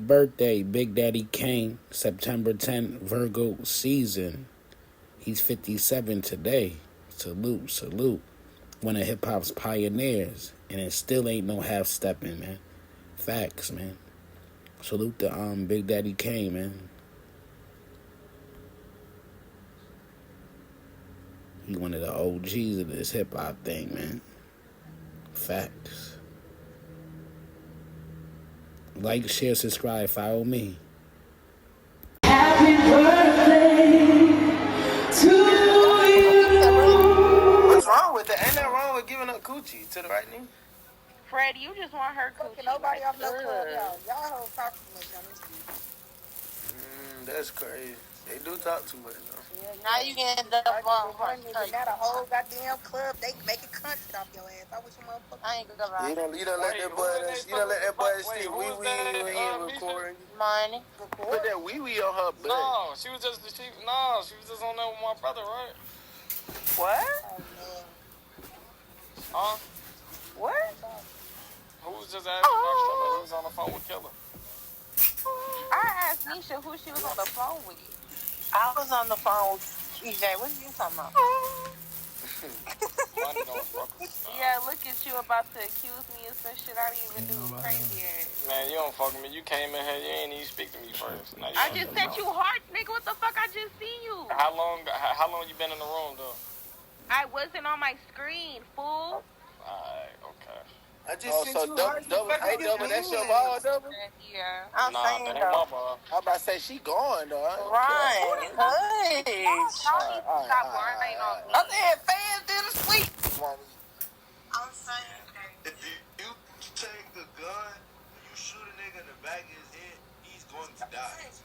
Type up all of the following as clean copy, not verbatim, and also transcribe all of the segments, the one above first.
birthday, Big Daddy Kane, September 10th, Virgo season. He's 57 today. Salute, salute. One of hip hop's pioneers, and it still ain't no half stepping, man. Facts, man. Salute to Big Daddy Kane, man. He one of the OGs of this hip hop thing, man. Facts. Like, share, subscribe, follow me. Happy birthday to you. What's wrong with that? Ain't nothing wrong with giving up coochie to the right nigga. Freddie, you just want her coochie. Nobody off no club, y'all hold talk too much on this video. That's crazy. They do talk too much, though. Yeah, Now you can end up on got a whole goddamn club. They make a country off your ass. I wish you motherfucker. I ain't gonna lie. You don't let that boy see wee wee when he recording. Money. Put that wee wee on her butt. No, she was just on there with my brother, right? What? Oh, no. Huh? What? Who was just asking my brother who was on the phone with Killer? I asked Nisha who she was on the phone with. I was on the phone with EJ. What are you talking about? Money don't fuck with Yeah, look at you about to accuse me of some shit I didn't even do. Crazy ass. Man, you don't fuck with me. You came in here, you ain't even speak to me first. Now I just sent you hearts, nigga. What the fuck? I just seen you. How long you been in the room, though? I wasn't on my screen, fool. Alright, okay. I just sent you double. Hey, double, that's your ball, double? Yeah. I'm saying, that ain't my though. ball. I'm about to say she gone, though. Right. Hey. Stop worrying on me. I said fans did a sweep. I'm saying. If you take a gun, you shoot a nigga in the back of his head, he's going to die. It's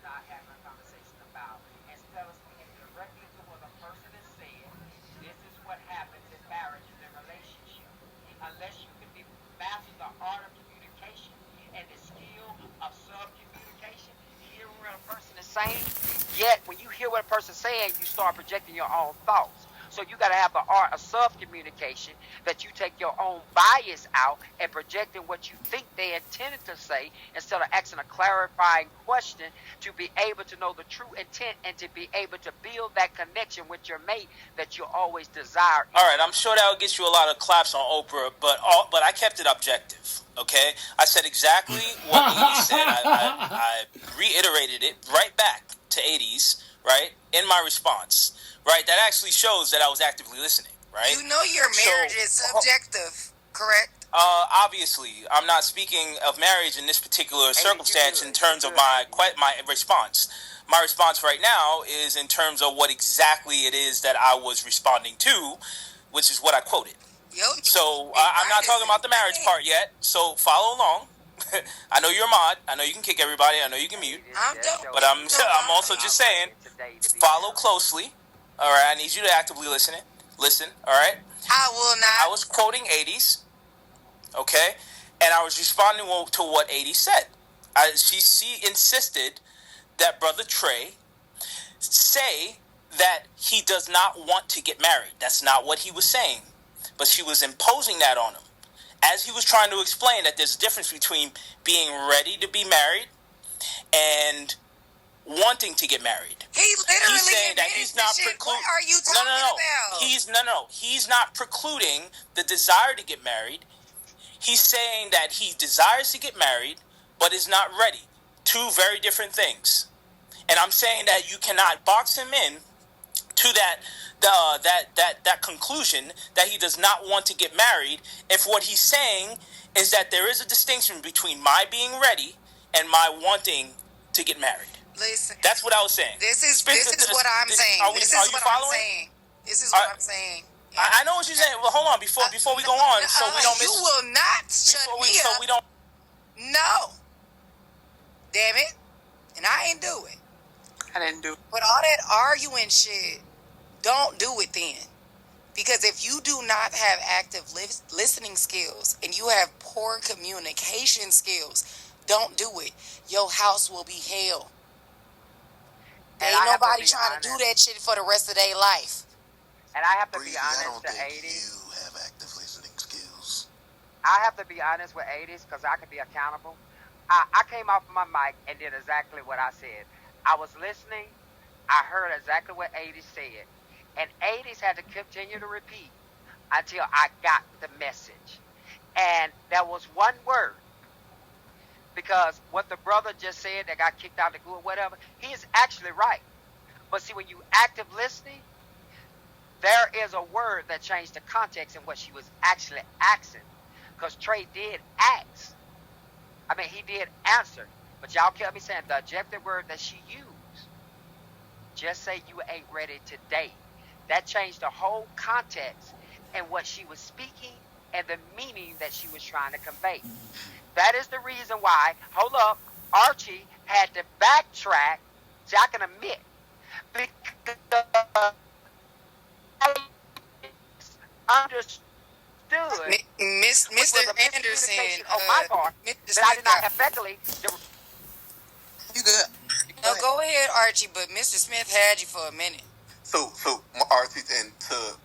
not having a conversation about, instead of speaking directly to what a person is saying, this is what happens in marriages and relationships. Unless you can master the art of communication and the skill of sub-communication, hearing what a person is saying, yet when you hear what a person's saying, you start projecting your own thoughts. So you got to have the art of self-communication, that you take your own bias out and projecting what you think they intended to say instead of asking a clarifying question to be able to know the true intent and to be able to build that connection with your mate that you always desire. All right, I'm sure that will get you a lot of claps on Oprah, but I kept it objective, okay? I said exactly what Edie said. I reiterated it right back to 80s, right, in my response. Right, that actually shows that I was actively listening, right? You know your marriage is subjective, correct? Obviously, I'm not speaking of marriage in this particular circumstance in terms of my response. My response right now is in terms of what exactly it is that I was responding to, which is what I quoted. So I'm not talking about the marriage part yet, so follow along. I know you're a mod. I know you can kick everybody. I know you can mute. But I'm also just saying, follow closely. All right, I need you to actively listen, all right? I will not. I was quoting 80s, okay? And I was responding to what 80 said. She insisted that Brother Trey say that he does not want to get married. That's not what he was saying. But she was imposing that on him. As he was trying to explain that there's a difference between being ready to be married and wanting to get married. He literally he's saying that he's not What are you talking about? He's not precluding the desire to get married. He's saying that he desires to get married, but is not ready. Two very different things. And I'm saying that you cannot box him in to that conclusion that he does not want to get married if what he's saying is that there is a distinction between my being ready and my wanting to get married. Listen, that's what I was saying. This is what I'm saying. This is what I'm saying. This is what I'm saying. I know what you're saying. Well, hold on before we go on, so we don't miss. You will not shut me up. So we don't. No. Damn it. And I ain't do it. I didn't do it. But all that arguing shit, don't do it then. Because if you do not have active listening skills and you have poor communication skills, don't do it. Your house will be hell. Ain't nobody trying to do that shit for the rest of their life. And I have to be Breezy, I honest don't to think 80. you have active listening skills. I have to be honest with 80s because I can be accountable. I came off my mic and did exactly what I said. I was listening. I heard exactly what 80s said. And 80s had to continue to repeat until I got the message. And there was one word, because what the brother just said that got kicked out of the group or whatever, he is actually right. But see, when you active listening, there is a word that changed the context in what she was actually asking. Because Trey did ask. I mean, he did answer. But y'all kept me saying the objective word that she used. Just say you ain't ready today. That changed the whole context and what she was speaking and the meaning that she was trying to convey. That is the reason why, hold up, Archie had to backtrack. See, I can admit, because I understood, which was Mr. a Anderson, miscommunication on my part, Mr. that I Smith did not got. effectively. You good? No, go ahead, Archie. But Mr. Smith had you for a minute. So Archie, and to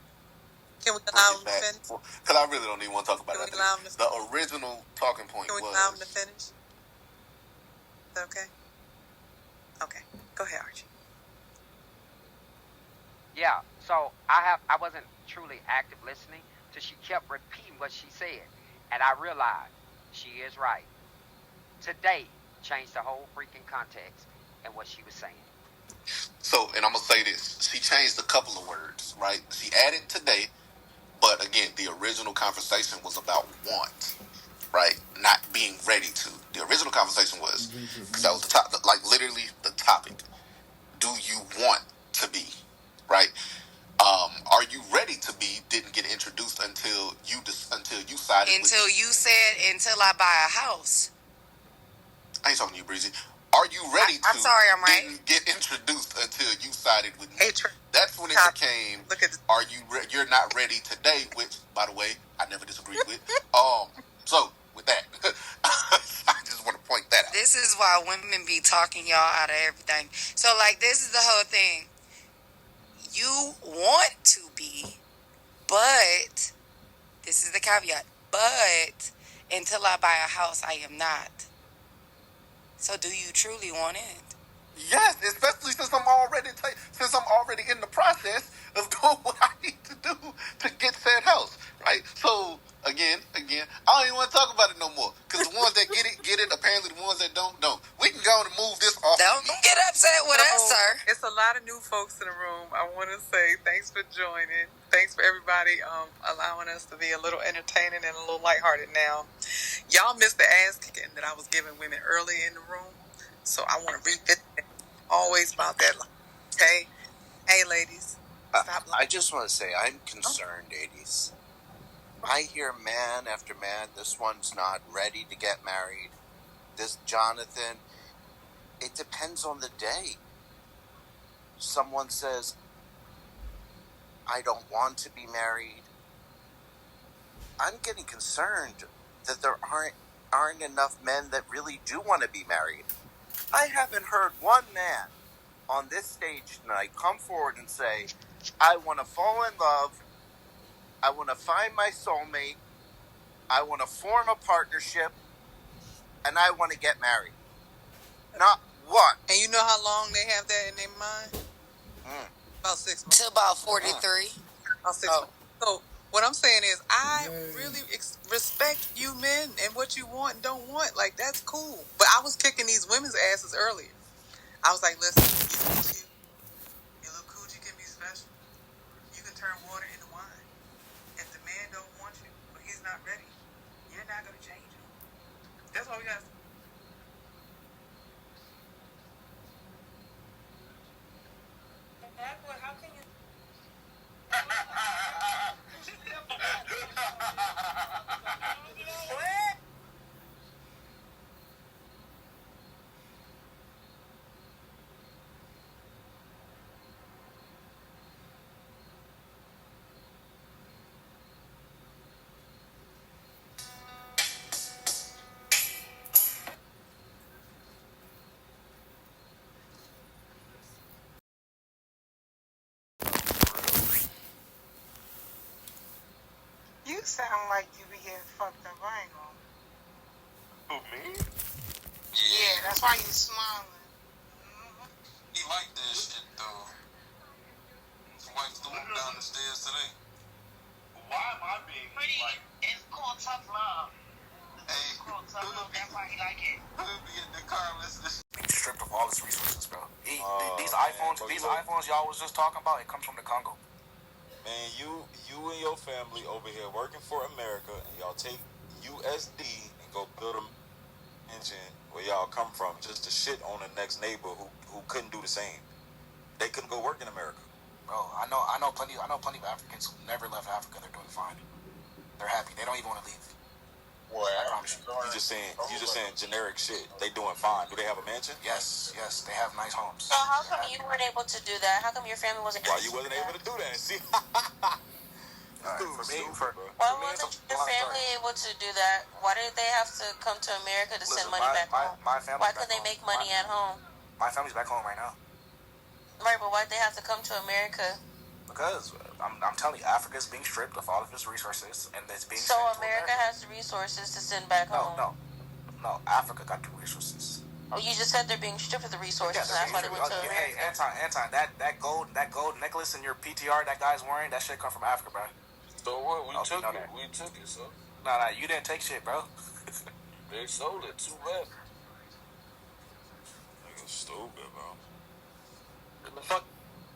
Can we bring allow it him to back, finish? because I really don't even want to talk about Can it. we allow him to The original talking point Can we was. allow him to finish? Is that okay? Okay. Go ahead, Archie. Yeah, so I wasn't truly active listening, so she kept repeating what she said, and I realized she is right. Today changed the whole freaking context and what she was saying. So, and I'm gonna say this: she changed a couple of words, right? She added today, but again, the original conversation was about want, right? Not being ready to. The original conversation was, because that was the top, like literally the topic. Do you want to be, right? Are you ready to be? Didn't get introduced until you sided with Until me. you said, until I buy a house. I ain't talking to you, Breezy. Are you ready to? I'm sorry, I'm right. Didn't get introduced until you sided with me. Hey, That's when it became. Look at this. Are you? You're not ready today. Which, by the way, I never disagreed with. So with that, I just want to point that out. This is why women be talking y'all out of everything. So, like, this is the whole thing. You want to be, but this is the caveat. But until I buy a house, I am not. So, do you truly want it? Yes, especially since I'm already in the process of doing what I need to do to get said house, right? So again, I don't even want to talk about it no more, because the ones that get it. Apparently, the ones that don't. We can go and move this off. Don't get upset with us, sir. It's a lot of new folks in the room. I want to say thanks for joining. Thanks for everybody allowing us to be a little entertaining and a little lighthearted now. Y'all missed the ass kicking that I was giving women early in the room. So I want to revisit it. Always about that. Okay? Hey, ladies. Stop. I just want to say I'm concerned, 80s. I hear man after man, this one's not ready to get married. This Jonathan, it depends on the day. Someone says, I don't want to be married. I'm getting concerned that there aren't enough men that really do want to be married. I haven't heard one man on this stage tonight come forward and say, I want to fall in love, I want to find my soulmate, I want to form a partnership, and I want to get married. Not one. And you know how long they have that in their mind? About 6 months. To about 43. About 6 months. So what I'm saying is, I really respect you men and what you want and don't want. Like, that's cool. But I was kicking these women's asses earlier. I was like, listen, your little coochie can be special. You can turn water into wine. If the man don't want you, or he's not ready, you're not going to change him. That's all we got to say. How can you... You sound like you be getting fucked up. I ain't gonna. Who, me? Yeah, that's why you smiling. He like that shit, though. His wife threw him down the stairs today. Why am I being like... It's called tough love. Hey, It's called tough love. That's why he like it. who be in the car listening? Being stripped of all its resources, bro. These man, iPhones y'all was just talking about, it comes from the Congo. Man, you and your family over here working for America, and y'all take USD and go build a engine where y'all come from just to shit on the next neighbor who couldn't do the same. They couldn't go work in America. Bro, I know plenty of Africans who never left Africa. They're doing fine. They're happy. They don't even want to leave. Boy, I promise you. You just saying generic shit. They doing fine. Do they have a mansion? Yes, they have nice homes. So how come you weren't able to do that? How come your family wasn't able Why you to do wasn't that? able to do that? See? Why wasn't your family able to do that? Why did they have to come to America to send money back home? Why couldn't they make money at home? My family's back home right now. Right, but why'd they have to come to America? Because I'm telling you, Africa's being stripped of all of its resources, and it's being So sent to America has the resources to send back home. No. Africa got the resources. Oh, you just said they're being stripped of the resources, and that's why they went to America. Hey, Anton, that gold necklace in your PTR that guy's wearing, that shit come from Africa, bro. So what? We took it. That. We took it, so. Nah, you didn't take shit, bro. They sold it. Too bad. Nigga stupid, bro.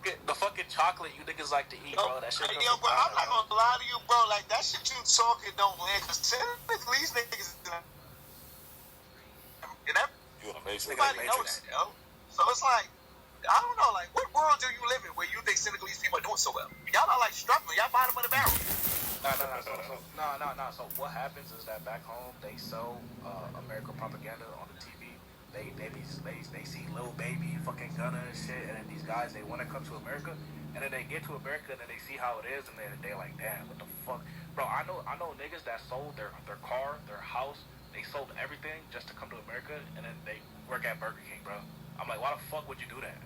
The fucking chocolate you niggas like to eat, bro. That shit. Yo, bro, I'm not gonna lie to you, bro. Like, that shit you talking don't land. Cause typically these niggas, You an amazing everybody know that, yo. So it's like, I don't know, like, what world do you live in where you think Senegalese people are doing so well? Y'all not like struggling. Y'all bottom of the barrel. No. So what happens is that back home they sell American propaganda on the TV. They see little baby fucking Gunna and shit, and then these guys they want to come to America, and then they get to America and then they see how it is, and they're like, damn, what the fuck, bro? I know niggas that sold their car, their house, they sold everything just to come to America, and then they work at Burger King, bro. I'm like, why the fuck would you do that?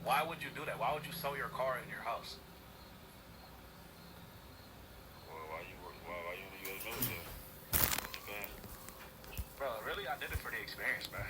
Why would you do that? Why would you sell your car and your house? Well, why you in the U.S. military? Bro, really, I did it for the experience, bro.